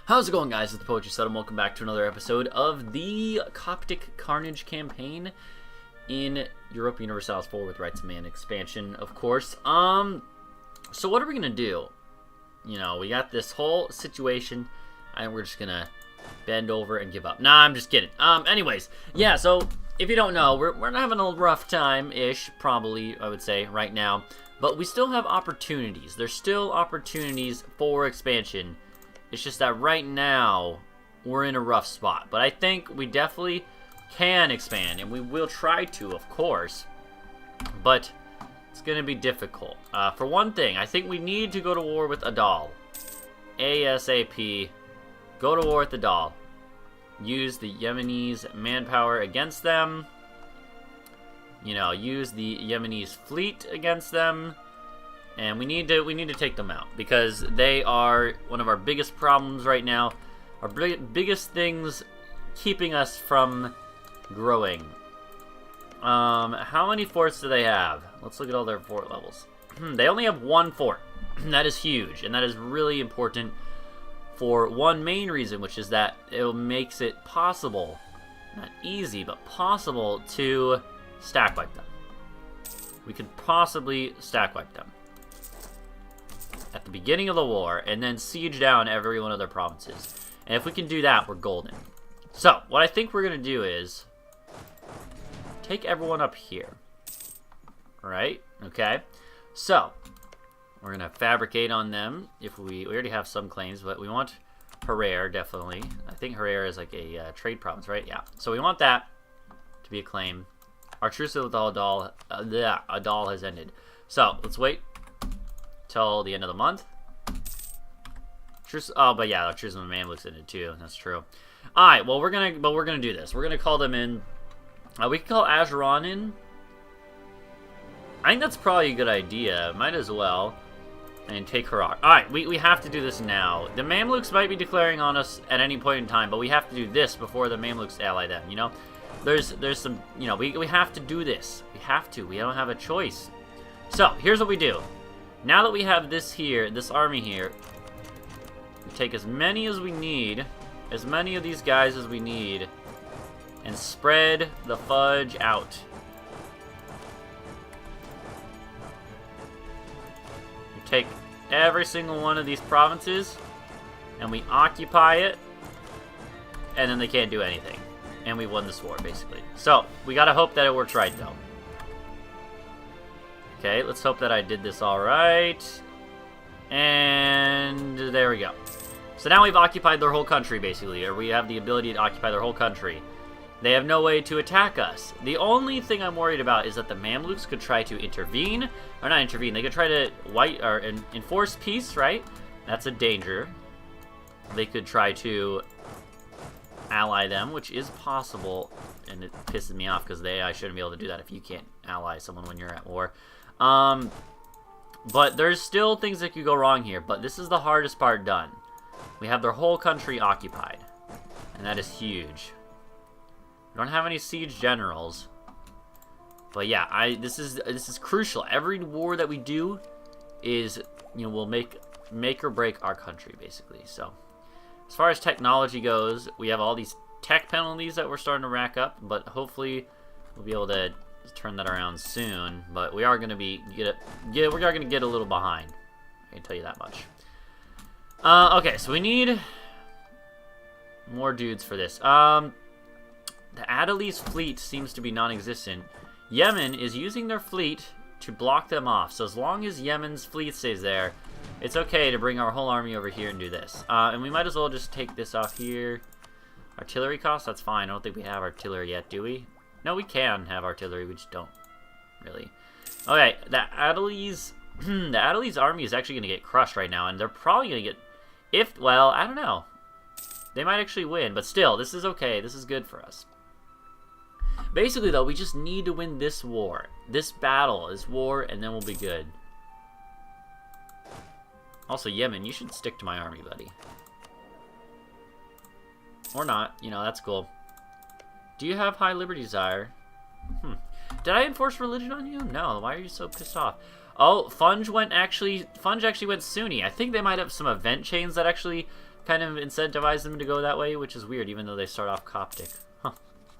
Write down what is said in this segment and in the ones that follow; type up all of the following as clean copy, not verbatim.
How's it going, guys? It's the Poetry Set, and welcome back to another episode of the Coptic Carnage campaign in Europa Universalis 4 with Rights of Man expansion, of course. So what are we gonna do? You know, we got this whole situation, and we're just gonna bend over and give up. Nah, I'm just kidding. Anyways, yeah, so if you don't know, we're having a rough time-ish, probably, I would say, right now. But we still have opportunities. There's still opportunities for expansion. It's just that right now, we're in a rough spot. But I think we definitely can expand, and we will try to, of course. But it's going to be difficult. For one thing, I think we need to go to war with Adal. ASAP. Go to war with Adal. Use the Yemenis manpower against them. You know, use the Yemenis fleet against them. And we need to take them out, because they are one of our biggest problems right now. Our biggest things keeping us from growing. How many forts do they have? Let's look at all their fort levels. They only have one fort. That is huge, and that is really important for one main reason, which is that it makes it possible, not easy, but possible to stack wipe them. We could possibly stack wipe them at the beginning of the war, and then siege down every one of their provinces. And if we can do that, we're golden. So, what I think we're going to do is take everyone up here. Right? Okay. So, we're going to fabricate on them. If we already have some claims, but we want Herrera, definitely. I think Herrera is like a trade province, right? Yeah. So, we want that to be a claim. Our truce with Adal has ended. So, let's wait till the end of the month. Truce, oh, but yeah, our truce with the Mamluks ended too. That's true. All right, well, we're gonna do this. We're gonna call them in. We can call Azeron in. I think that's probably a good idea. Might as well. And take Harar. All right, we have to do this now. The Mamluks might be declaring on us at any point in time, but we have to do this before the Mamluks ally them. You know, there's some. You know, we have to do this. We have to. We don't have a choice. So here's what we do. Now that we have this here, this army here, we take as many as we need, as many of these guys as we need, and spread the fudge out. We take every single one of these provinces, and we occupy it, and then they can't do anything. And we won this war, basically. So, we gotta hope that it works right, though. Okay, let's hope that I did this all right. And there we go. So now we've occupied their whole country, basically, or we have the ability to occupy their whole country. They have no way to attack us. The only thing I'm worried about is that the Mamluks could try to intervene, or not intervene, they could try to enforce peace, right? That's a danger. They could try to ally them, which is possible, and it pisses me off because I shouldn't be able to do that if you can't ally someone when you're at war. But there's still things that could go wrong here, but this is the hardest part done. We have their whole country occupied, and that is huge. We don't have any siege generals, but yeah, this is crucial. Every war that we do is, you know, will make or break our country, basically. So as far as technology goes, we have all these tech penalties that we're starting to rack up, but hopefully we'll be able to turn that around soon. But we are going to we're going to get a little behind. I can tell you that much. Okay, so we need more dudes for this. The Adalese fleet seems to be non-existent. Yemen is using their fleet to block them off. So as long as Yemen's fleet stays there, it's okay to bring our whole army over here and do this. And we might as well just take this off here. Artillery costs, that's fine. I don't think we have artillery yet, do we? No, we can have artillery, we just don't, really. Okay, the Adalese, the Adalese army is actually going to get crushed right now, and they're probably going to get, well, I don't know. They might actually win, but still, this is okay. This is good for us. Basically, though, we just need to win this war. This battle, this war, and then we'll be good. Also, Yemen, you should stick to my army, buddy. Or not, you know, that's cool. Do you have high liberty desire? Did I enforce religion on you? No, why are you so pissed off? Oh, Funge actually went Sunni. I think they might have some event chains that actually kind of incentivize them to go that way, which is weird, even though they start off Coptic. Huh.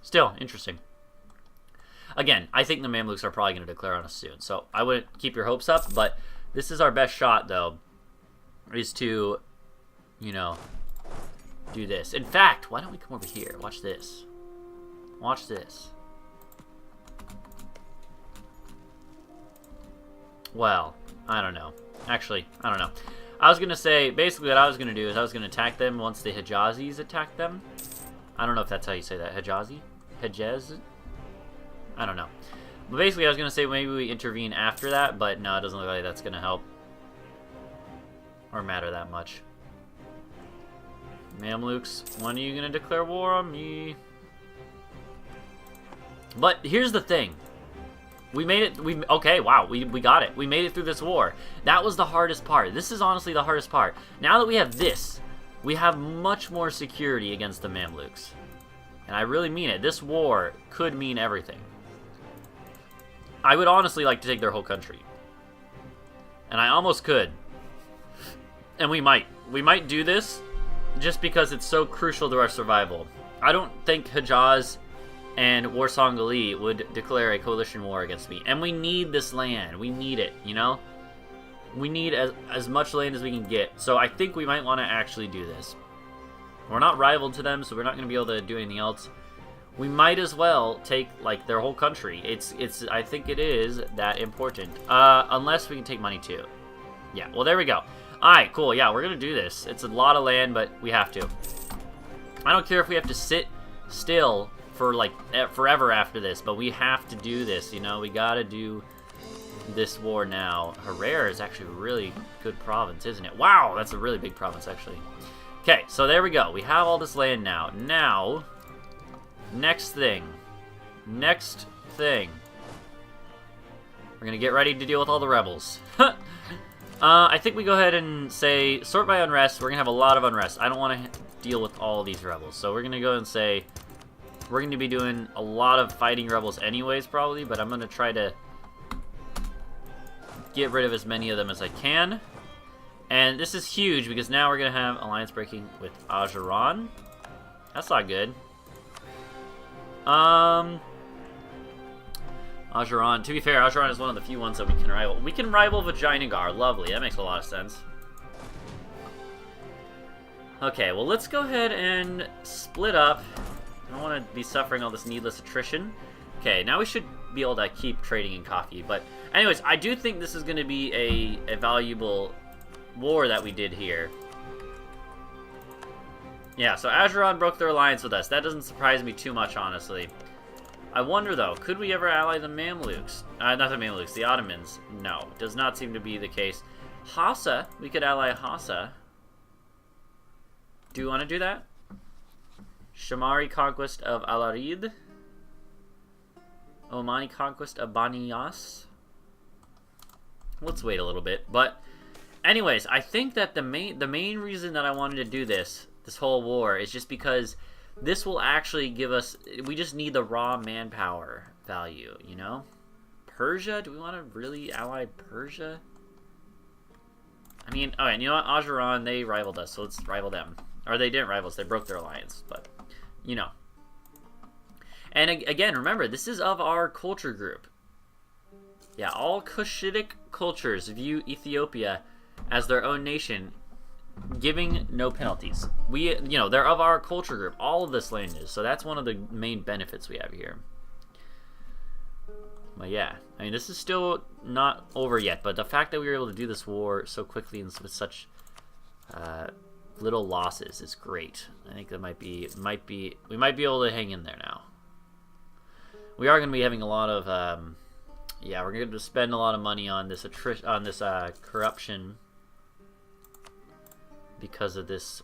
Still, interesting. Again, I think the Mamluks are probably going to declare on us soon, so I wouldn't keep your hopes up, but this is our best shot, though, is to, you know, do this. In fact, why don't we come over here? Watch this. Watch this. Well, I don't know. Actually, I don't know. I was going to say, basically what I was going to do is I was going to attack them once the Hijazis attack them. I don't know if that's how you say that. Hijazi? Hijaz? I don't know. But basically I was going to say maybe we intervene after that, but no, it doesn't look like that's going to help. Or matter that much. Mamluks, when are you going to declare war on me? But here's the thing. We made it, okay, wow, we got it. We made it through this war. That was the hardest part. This is honestly the hardest part. Now that we have this, we have much more security against the Mamluks. And I really mean it. This war could mean everything. I would honestly like to take their whole country. And I almost could. And we might. We might do this just because it's so crucial to our survival. I don't think Hijaz and Warsangali would declare a coalition war against me. And we need this land. We need it, you know? We need as much land as we can get. So I think we might want to actually do this. We're not rival to them, so we're not going to be able to do anything else. We might as well take, like, their whole country. I think it is that important. Unless we can take money, too. Yeah, well, there we go. Alright, cool. Yeah, we're going to do this. It's a lot of land, but we have to. I don't care if we have to sit still for, like, forever after this, but we have to do this, you know? We got to do this war now. Herrera is actually a really good province, isn't it? Wow, that's a really big province, actually. Okay, so there we go. We have all this land now. Now, next thing. Next thing. We're going to get ready to deal with all the rebels. I think we go ahead and say, sort by unrest. We're going to have a lot of unrest. I don't want to deal with all these rebels. So we're going to go and say, we're going to be doing a lot of fighting rebels anyways, probably. But I'm going to try to get rid of as many of them as I can. And this is huge because now we're going to have alliance breaking with Ajuran. That's not good. Ajuran. To be fair, Ajuran is one of the few ones that we can rival. We can rival Vijayanagar. Lovely. That makes a lot of sense. Okay, well, let's go ahead and split up. I don't want to be suffering all this needless attrition. Okay, now we should be able to keep trading in coffee. But anyways, I do think this is going to be a valuable war that we did here. Yeah, so Ajuran broke their alliance with us. That doesn't surprise me too much, honestly. I wonder, though, could we ever ally the Mamluks? Not the Mamluks, the Ottomans. No, does not seem to be the case. Hassa, we could ally Hassa. Do you want to do that? Shamari conquest of Alarid. Omani conquest of Baniyas. Let's wait a little bit. But anyways, I think that the main reason that I wanted to do this whole war is just because this will actually give us, we just need the raw manpower value, you know? Persia? Do we want to really ally Persia? I mean, alright, you know what? Ajuran, they rivaled us, so let's rival them. Or they didn't rival us, they broke their alliance, but, you know. And again, remember, this is of our culture group. Yeah, all Cushitic cultures view Ethiopia as their own nation, giving no penalties. They're of our culture group. All of this land is. So that's one of the main benefits we have here. But yeah, I mean, this is still not over yet. But the fact that we were able to do this war so quickly and with such little losses is great. I think that we might be able to hang in there now. We are going to be having a lot of, yeah, we're going to spend a lot of money on this corruption because of this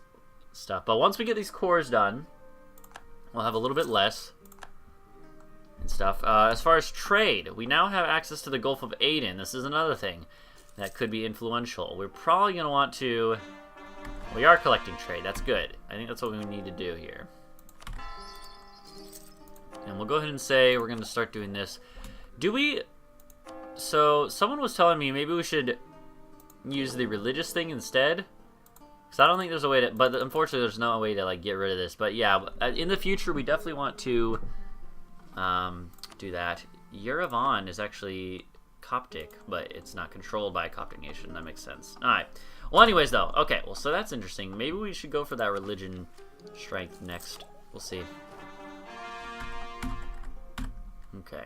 stuff. But once we get these cores done, we'll have a little bit less and stuff. As far as trade, we now have access to the Gulf of Aden. This is another thing that could be influential. We're probably going to want to... We are collecting trade. That's good. I think that's what we need to do here. And we'll go ahead and say we're going to start doing this. Do we... So, someone was telling me maybe we should use the religious thing instead. Because I don't think there's a way to... But unfortunately, there's no way to, like, get rid of this. But yeah, in the future, we definitely want to do that. Yerevan is actually Coptic, but it's not controlled by a Coptic nation. That makes sense. Alright. Well, anyways, though. Okay, well, so that's interesting. Maybe we should go for that religion strength next. We'll see. Okay.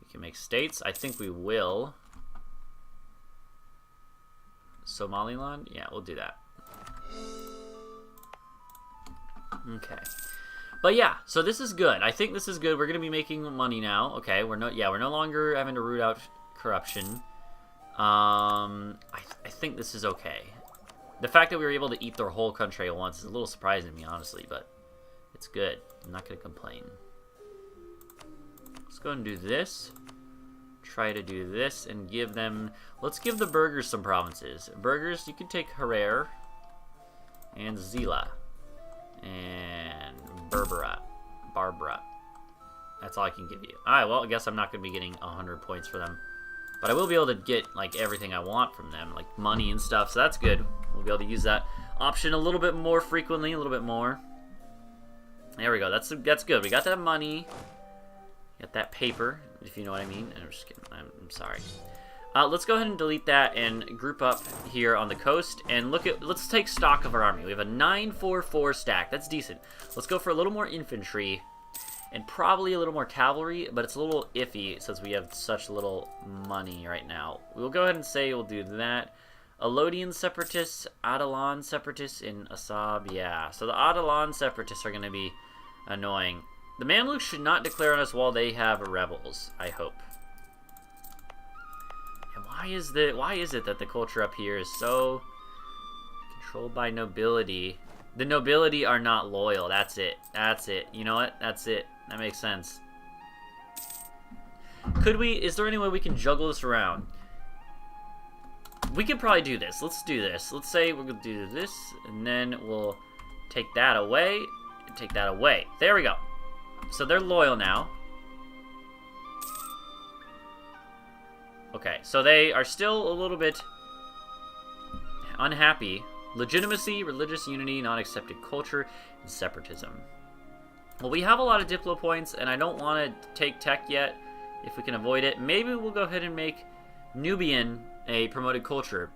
We can make states. I think we will. Somaliland? Yeah, we'll do that. Okay. But yeah, so this is good. I think this is good. We're going to be making money now. Okay, we're no longer having to root out corruption. I think this is okay. The fact that we were able to eat their whole country at once is a little surprising to me, honestly, but it's good. I'm not going to complain. Let's go ahead and do this. Try to do this and give them... Let's give the burghers some provinces. Burghers, you can take Harar and Zila and Barbara. That's all I can give you. Alright, well, I guess I'm not going to be getting 100 points for them. But I will be able to get, like, everything I want from them, like money and stuff, so that's good. We'll be able to use that option a little bit more frequently, a little bit more. There we go. That's good. We got that money. Got that paper, if you know what I mean. I'm just kidding. I'm sorry. Let's go ahead and delete that and group up here on the coast and let's take stock of our army. We have a 944 stack. That's decent. Let's go for a little more infantry and probably a little more cavalry, but it's a little iffy since we have such little money right now. We'll go ahead and say we'll do that. Elodian separatists, Adalan separatists in Assab. Yeah, so the Adalan separatists are going to be annoying. The Mamluks should not declare on us while they have rebels, I hope. And why is it that the culture up here is so controlled by nobility? The nobility are not loyal. That's it. That's it. You know what? That's it. That makes sense. Is there any way we can juggle this around? We could probably do this. Let's do this. Let's say we're going to do this, and then we'll take that away, and take that away. There we go. So they're loyal now. Okay, so they are still a little bit unhappy. Legitimacy, religious unity, non-accepted culture, and separatism. Well, we have a lot of Diplo points, and I don't want to take tech yet, if we can avoid it. Maybe we'll go ahead and make Nubian a promoted culture.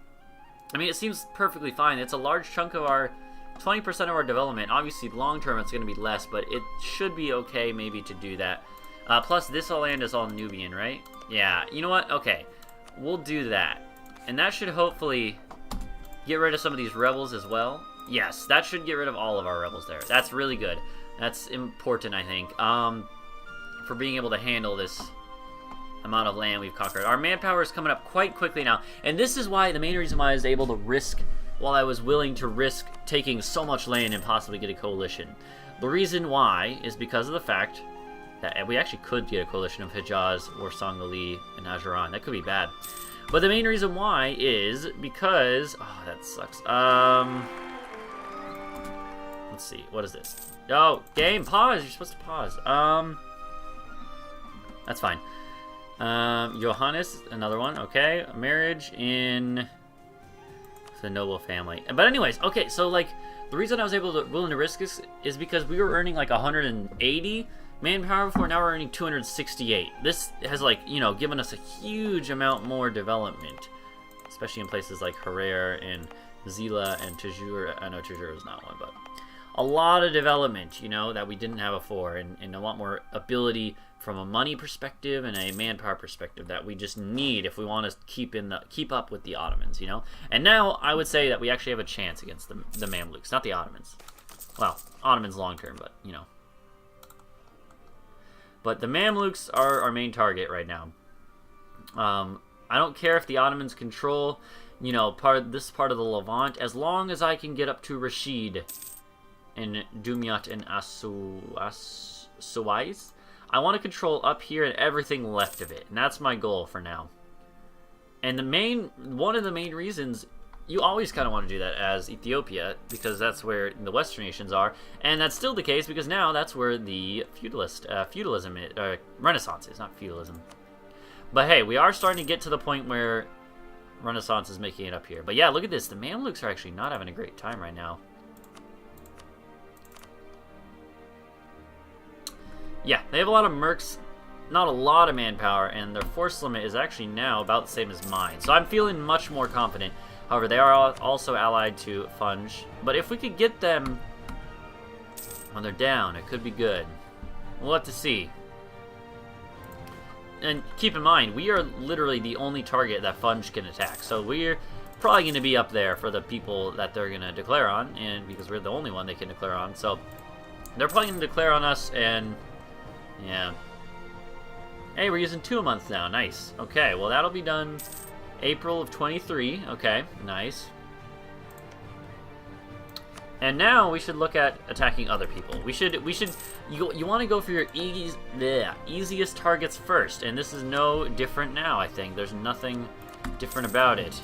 I mean, it seems perfectly fine. It's a large chunk of our 20% of our development. Obviously, long term, it's going to be less, but it should be okay maybe to do that. Plus, this land is all Nubian, right? Yeah, you know what? Okay, we'll do that. And that should hopefully get rid of some of these rebels as well. Yes, that should get rid of all of our rebels there. That's really good. That's important, I think, for being able to handle this amount of land we've conquered. Our manpower is coming up quite quickly now, and this is why, the main reason why I was able to risk, while I was willing to risk taking so much land and possibly get a coalition. The reason why is because of the fact that we actually could get a coalition of Hijaz or Sangali and Hajaran. That could be bad. But the main reason why is because... Oh, that sucks. Let's see. What is this? Oh, game, pause. You're supposed to pause. That's fine. Johannes, another one. Okay. Marriage in the noble family. But anyways, okay, so like the reason I was willing to risk this is because we were earning like 180 manpower before. Now we're earning 268. This has, like, you know, given us a huge amount more development, especially in places like Harar and Zila and Tajur. I know Tajur is not one, but a lot of development, you know, that we didn't have before, and a lot more ability from a money perspective and a manpower perspective that we just need if we want to keep up with the Ottomans, you know. And now I would say that we actually have a chance against the Mamluks, not the Ottomans. Well, Ottomans long term, but you know. But the Mamluks are our main target right now. I don't care if the Ottomans control, you know, this part of the Levant, as long as I can get up to Rashid and Dumyat and Suwais. I want to control up here and everything left of it, and that's my goal for now. And one of the main reasons you always kind of want to do that as Ethiopia, because that's where the Western nations are, and that's still the case because now that's where the feudalism is, Renaissance is, not feudalism. But hey, we are starting to get to the point where Renaissance is making it up here. But yeah, look at this. The Mamluks are actually not having a great time right now. Yeah, they have a lot of mercs, not a lot of manpower, and their force limit is actually now about the same as mine. So I'm feeling much more confident. However, they are also allied to Funge. But if we could get them when they're down, it could be good. We'll have to see. And keep in mind, we are literally the only target that Funge can attack. So we're probably going to be up there for the people that they're going to declare on, and because we're the only one they can declare on. So they're probably going to declare on us, and yeah. Hey, we're using 2 a month now. Nice. Okay, well, that'll be done April of 23. Okay, nice. And now we should look at attacking other people. You want to go for your easiest targets first, and this is no different now, I think. There's nothing different about it.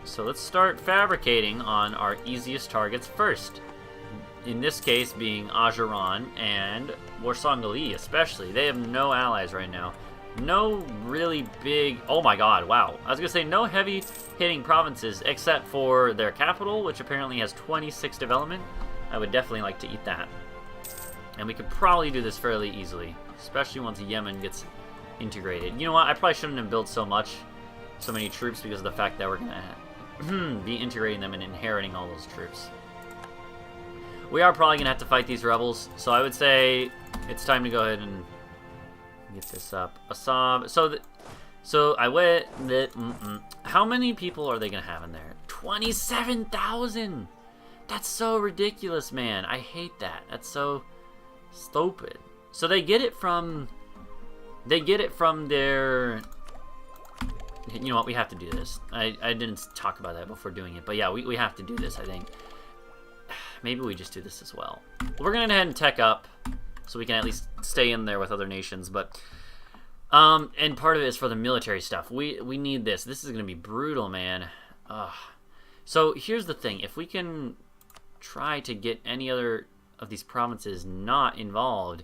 So let's start fabricating on our easiest targets first. In this case being Ajuran and Warsangali especially. They have no allies right now. No really big... Oh my god, wow. I was going to say no heavy hitting provinces except for their capital, which apparently has 26 development. I would definitely like to eat that. And we could probably do this fairly easily, especially once Yemen gets integrated. You know what? I probably shouldn't have built so many troops because of the fact that we're going to be integrating them and inheriting all those troops. We are probably going to have to fight these rebels, so I would say it's time to go ahead and get this up. Assam. So I went that. How many people are they gonna have in there? 27,000. That's so ridiculous, man. I hate that. That's so stupid. So they get it from. They get it from their. You know what? We have to do this. I didn't talk about that before doing it, but yeah, we have to do this. I think. Maybe we just do this as well. We're gonna go ahead and tech up, so we can at least stay in there with other nations, but and part of it is for the military stuff. We need this. This is gonna be brutal, man. So here's the thing: if we can try to get any other of these provinces not involved,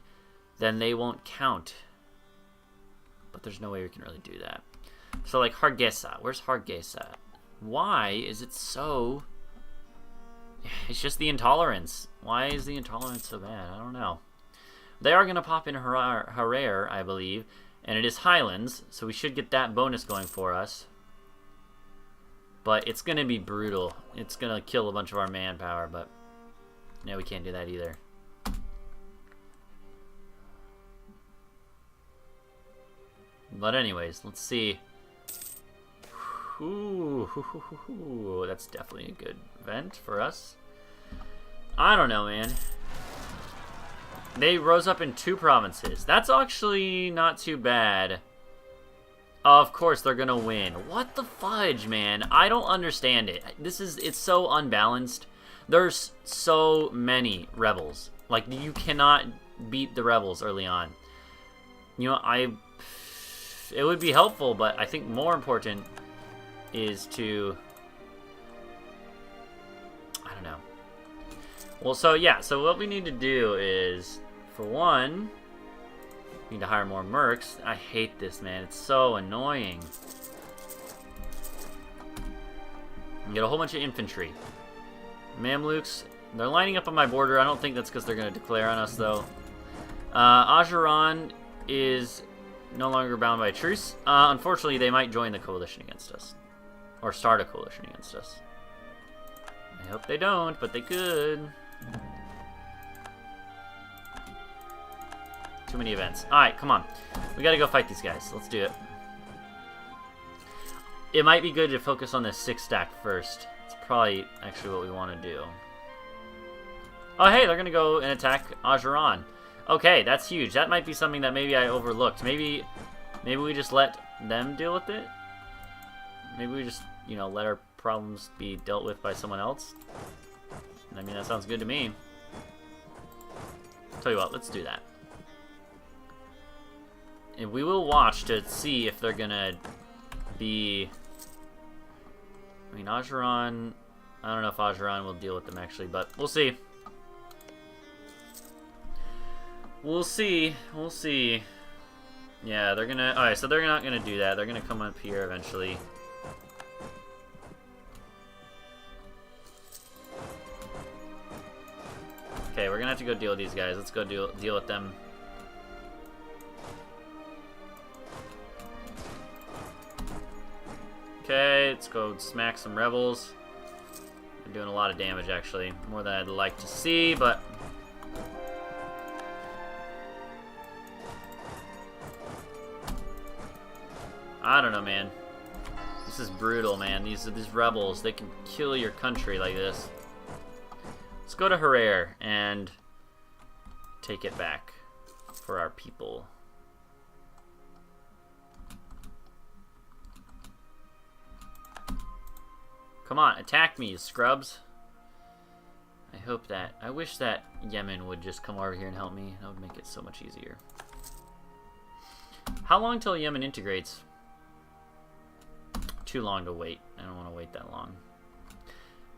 then they won't count. But there's no way we can really do that. So like Hargeisa, where's Hargeisa? Why is it so? It's just the intolerance. Why is the intolerance so bad? I don't know. They are going to pop in Harar, I believe. And it is Highlands, so we should get that bonus going for us. But it's going to be brutal. It's going to kill a bunch of our manpower, but... yeah, we can't do that either. But anyways, let's see. Ooh, that's definitely a good event for us. I don't know, man. They rose up in 2 provinces. That's actually not too bad. Of course they're gonna win. What the fudge, man? I don't understand it. It's so unbalanced. There's so many rebels. Like, you cannot beat the rebels early on. You know, it would be helpful, but I think more important is to... I don't know. Well, so yeah, so what we need to do is, for one, we need to hire more mercs. I hate this, man. It's so annoying. And get a whole bunch of infantry. Mamluks, they're lining up on my border. I don't think that's because they're going to declare on us, though. Ajuran is no longer bound by truce. Unfortunately, they might join the coalition against us. Or start a coalition against us. I hope they don't, but they could. Too many events. Alright, come on. We gotta go fight these guys. Let's do it. It might be good to focus on this 6-stack first. It's probably actually what we want to do. Oh, hey, they're gonna go and attack Ajuran. Okay, that's huge. That might be something that maybe I overlooked. Maybe we just let them deal with it? Maybe we just, you know, let our problems be dealt with by someone else? I mean, that sounds good to me. Tell you what, let's do that. And we will watch to see if they're gonna be... I mean, Ajuran... I don't know if Ajuran will deal with them, actually, but we'll see. We'll see. We'll see. Yeah, they're gonna... Alright, so they're not gonna do that. They're gonna come up here eventually. Okay, we're gonna have to go deal with these guys. Let's go deal with them. Okay, let's go smack some rebels. They're doing a lot of damage, actually. More than I'd like to see, but... I don't know, man. This is brutal, man. These rebels, they can kill your country like this. Let's go to Herrera and take it back for our people. Come on, attack me, you scrubs. I wish that Yemen would just come over here and help me. That would make it so much easier. How long till Yemen integrates? Too long to wait. I don't want to wait that long.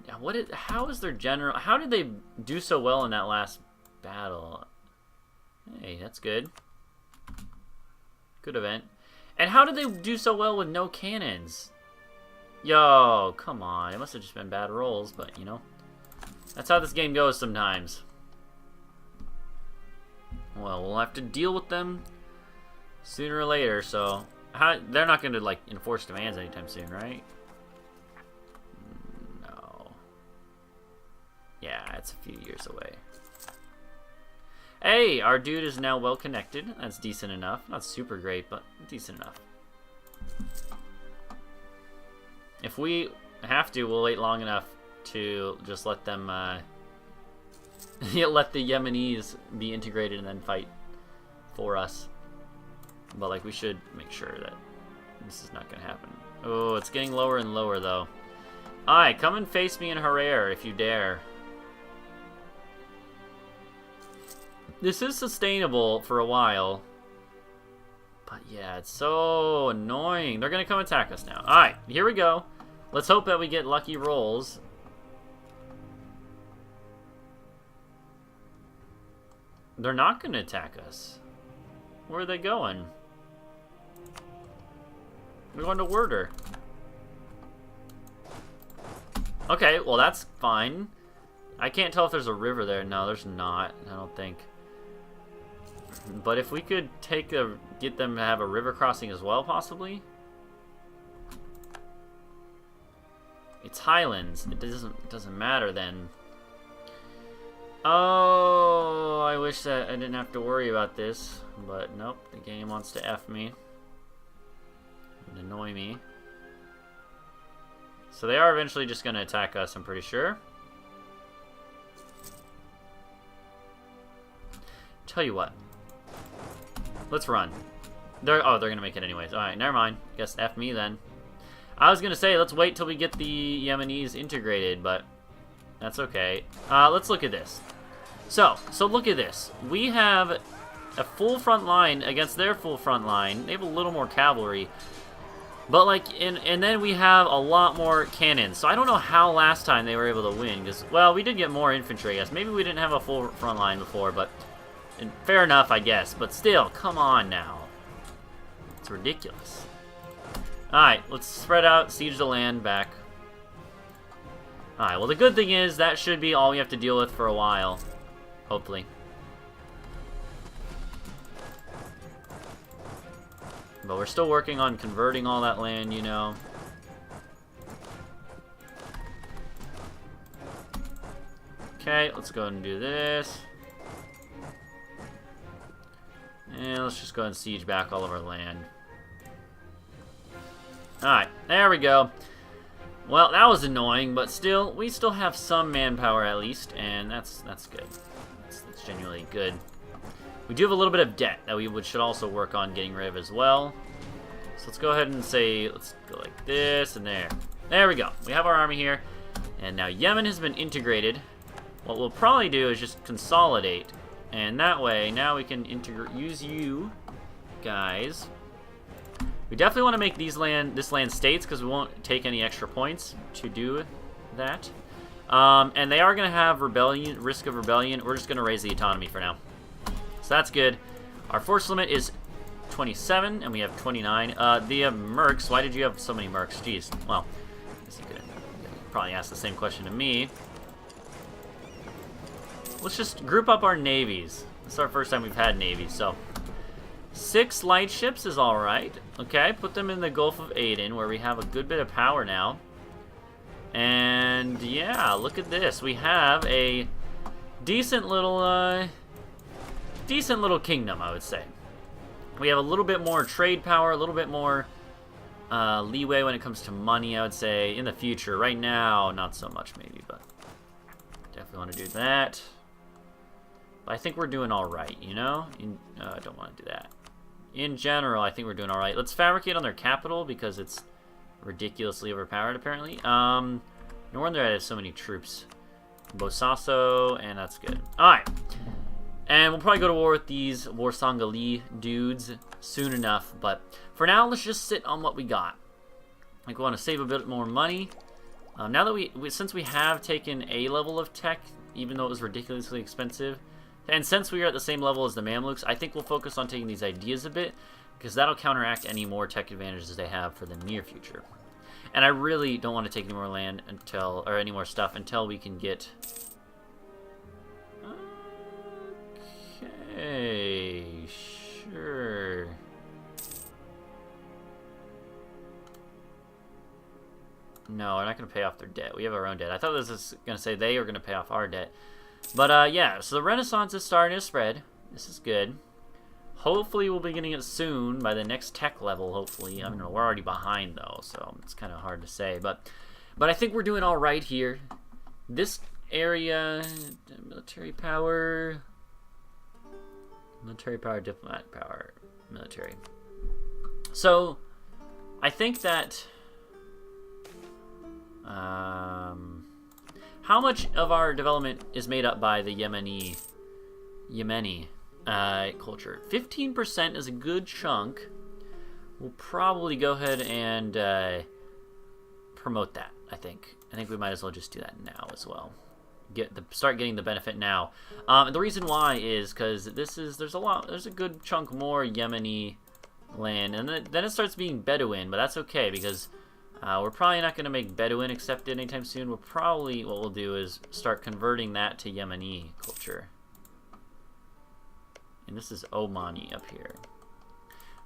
Yeah, how is their general... How did they do so well in that last battle? Hey, that's good. Good event. And how did they do so well with no cannons? Yo, come on. It must have just been bad rolls, but, you know. That's how this game goes sometimes. Well, we'll have to deal with them sooner or later, so... they're not going to, like, enforce demands anytime soon, right? No. Yeah, it's a few years away. Hey, our dude is now well connected. That's decent enough. Not super great, but decent enough. If we have to, we'll wait long enough to just let them, let the Yemenis be integrated and then fight for us. But, like, we should make sure that this is not going to happen. Oh, it's getting lower and lower, though. Alright, come and face me in Herrera if you dare. This is sustainable for a while. But, yeah, it's so annoying. They're going to come attack us now. Alright, here we go. Let's hope that we get lucky rolls. They're not going to attack us. Where are they going? We're going to Werder. Okay, well that's fine. I can't tell if there's a river there. No, there's not. I don't think. But if we could get them to have a river crossing as well, possibly. It's Highlands. It doesn't matter then. Oh, I wish that I didn't have to worry about this, but nope. The game wants to F me. And annoy me. So they are eventually just going to attack us, I'm pretty sure. Tell you what. Let's run. They're going to make it anyways. Alright, never mind. Guess F me then. I was going to say, let's wait till we get the Yemenis integrated, but that's okay. Let's look at this. So look at this. We have a full front line against their full front line. They have a little more cavalry. But, like, and then we have a lot more cannons. So I don't know how last time they were able to win. Because, well, we did get more infantry, I guess. Maybe we didn't have a full front line before, but fair enough, I guess. But still, come on now. It's ridiculous. Alright, let's spread out, siege the land back. Alright, well the good thing is that should be all we have to deal with for a while. Hopefully. But we're still working on converting all that land, you know. Okay, let's go ahead and do this. And let's just go ahead and siege back all of our land. Alright, there we go. Well, that was annoying, but still, we still have some manpower at least, and that's good. That's genuinely good. We do have a little bit of debt that we should also work on getting rid of as well. So let's go ahead and say, let's go like this and there. There we go. We have our army here, and now Yemen has been integrated. What we'll probably do is just consolidate, and that way, now we can use you guys. We definitely want to make this land states because we won't take any extra points to do that. And they are going to have risk of rebellion. We're just going to raise the autonomy for now. So that's good. Our force limit is 27, and we have 29. The mercs, why did you have so many mercs? Jeez. Well, I guess you could probably ask the same question to me. let's just group up our navies. This is our first time we've had navies, so 6 light ships is all right. Okay, put them in the Gulf of Aden, where we have a good bit of power now. And yeah, look at this. We have a decent little kingdom, I would say. We have a little bit more trade power, a little bit more leeway when it comes to money, I would say, in the future. Right now, not so much maybe, but definitely want to do that. But I think we're doing all right, you know? I don't want to do that. In general, I think we're doing all right. Let's fabricate on their capital because it's ridiculously overpowered, apparently. No wonder I have so many troops. Bosaso, and that's good. All right. And we'll probably go to war with these Warsangali dudes soon enough. But for now, let's just sit on what we got. Like, we want to save a bit more money. Now that since we have taken a level of tech, even though it was ridiculously expensive, and since we are at the same level as the Mamluks, I think we'll focus on taking these ideas a bit, because that'll counteract any more tech advantages they have for the near future. And I really don't want to take any more land until, or any more stuff until we can get. Okay, sure. No, we're not going to pay off their debt. We have our own debt. I thought this was going to say they are going to pay off our debt. But yeah, so the Renaissance is starting to spread. This is good. Hopefully we'll be getting it soon by the next tech level, hopefully. I don't know, we're already behind though, so it's kind of hard to say. But I think we're doing all right here. This area, military power, diplomatic power, military. So I think that how much of our development is made up by the Yemeni culture? 15% is a good chunk. We'll probably go ahead and promote that. I think we might as well just do that now as well. Start getting the benefit now. And the reason why is because there's a good chunk more Yemeni land, and then it starts being Bedouin, but that's okay because we're probably not going to make Bedouin accepted anytime soon. What we'll do is start converting that to Yemeni culture. And this is Omani up here.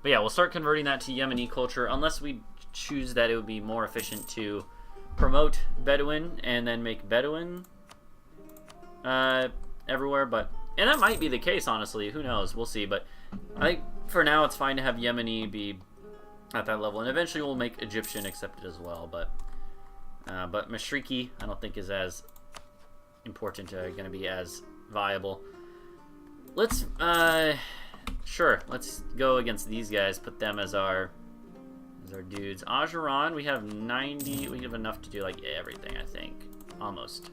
But yeah, we'll start converting that to Yemeni culture unless we choose that it would be more efficient to promote Bedouin and then make Bedouin everywhere. And that might be the case, honestly. Who knows? We'll see. But I think for now it's fine to have Yemeni be at that level. And eventually we'll make Egyptian accepted as well. But Mashriki I don't think is as important, going to be as viable. Let's, sure, let's go against these guys, put them as our dudes. Ajuran, we have 90, we have enough to do, like, everything, I think. Almost.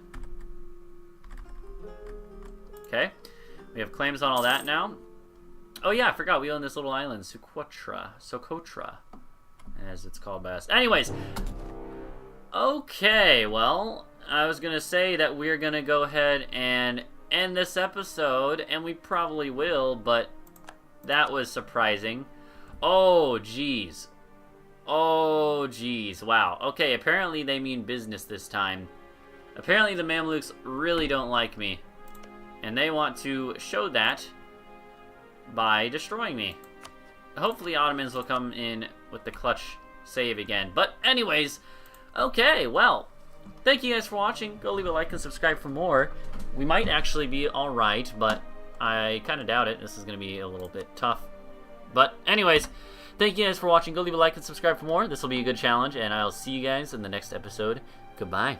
Okay, we have claims on all that now. Oh yeah, I forgot, we own this little island, Socotra, as it's called by us. Anyways, okay, well, I was gonna say that we're gonna go ahead and end this episode, and we probably will, but that was surprising. Oh geez, wow. Okay, apparently they mean business this time. Apparently the Mamluks really don't like me, and they want to show that by destroying me. Hopefully Ottomans will come in with the clutch save again. But anyways, okay, well, thank you guys for watching. Go leave a like and subscribe for more. We might actually be alright, but I kind of doubt it. This is going to be a little bit tough. But anyways, thank you guys for watching. Go leave a like and subscribe for more. This will be a good challenge, and I'll see you guys in the next episode. Goodbye.